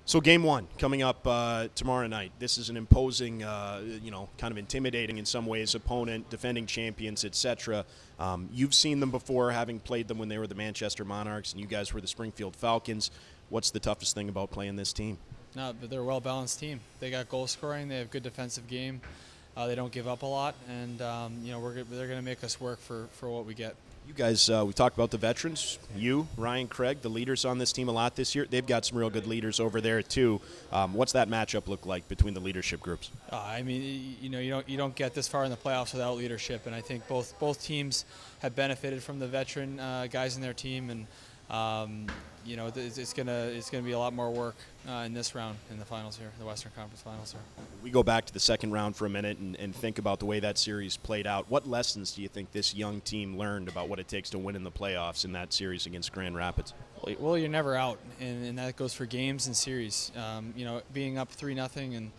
So game one coming up tomorrow night. This is an imposing, kind of intimidating in some ways opponent, defending champions, etc. You've seen them before, having played them when they were the Manchester Monarchs, and you guys were the Springfield Falcons. What's the toughest thing about playing this team? No, but they're a well-balanced team. They got goal scoring. They have good defensive game. They don't give up a lot, and they're going to make us work for what we get. You guys, we talked about the veterans. You, Ryan, Craig, the leaders on this team a lot this year. They've got some real good leaders over there too. What's that matchup look like between the leadership groups? You don't get this far in the playoffs without leadership, and I think both teams have benefited from the veteran guys in their team, and it's gonna be a lot more work in this round in the finals here, the Western Conference Finals here. We go back to the second round for a minute and think about the way that series played out. What lessons do you think this young team learned about what it takes to win in the playoffs in that series against Grand Rapids? Well, you're never out, and that goes for games and series. Being up 3-0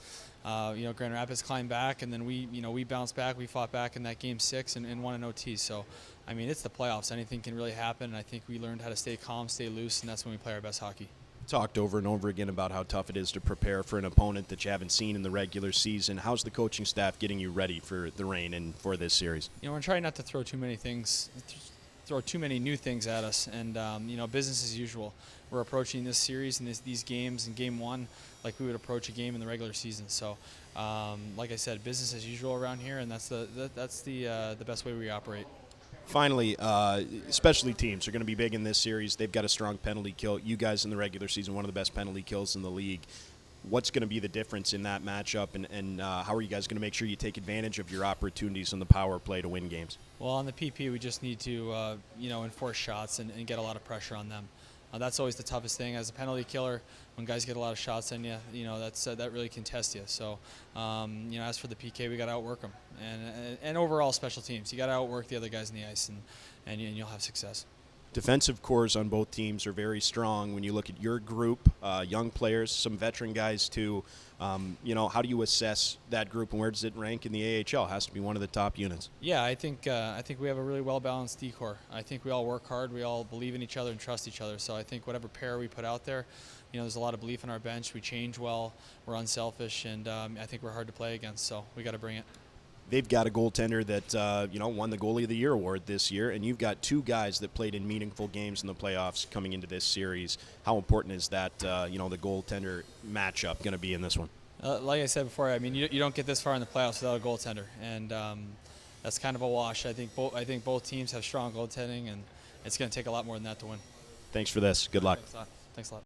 and Grand Rapids climbed back, and then we bounced back. We fought back in that game 6 and won an OT. So, it's the playoffs. Anything can really happen, and I think we learned how to stay calm, stay loose, and that's when we play our best hockey. Talked over and over again about how tough it is to prepare for an opponent that you haven't seen in the regular season. How's the coaching staff getting you ready for the rain and for this series? We're trying not to throw too many new things at us, and business as usual. We're approaching this series and these games in game one like we would approach a game in the regular season. So, like I said, business as usual around here, and that's the best way we operate. Finally, specialty teams are going to be big in this series. They've got a strong penalty kill. You guys in the regular season, one of the best penalty kills in the league. What's going to be the difference in that matchup, and how are you guys going to make sure you take advantage of your opportunities on the power play to win games? Well, on the PP, we just need to enforce shots and get a lot of pressure on them. That's always the toughest thing as a penalty killer. When guys get a lot of shots on you, that really can test you. So, as for the PK, we got to outwork them, and overall special teams, you got to outwork the other guys in the ice, and you'll have success. Defensive cores on both teams are very strong. When you look at your group, young players, some veteran guys too, how do you assess that group and where does it rank in the AHL? It has to be one of the top units. Yeah, I think we have a really well-balanced D-core. I think we all work hard. We all believe in each other and trust each other. So I think whatever pair we put out there, there's a lot of belief in our bench. We change well. We're unselfish, and I think we're hard to play against. So we got to bring it. They've got a goaltender that won the Goalie of the Year award this year, and you've got two guys that played in meaningful games in the playoffs coming into this series. How important is that, the goaltender matchup going to be in this one? Like I said before, you don't get this far in the playoffs without a goaltender, and that's kind of a wash. I think both teams have strong goaltending, and it's going to take a lot more than that to win. Thanks for this. Good luck. Thanks a lot.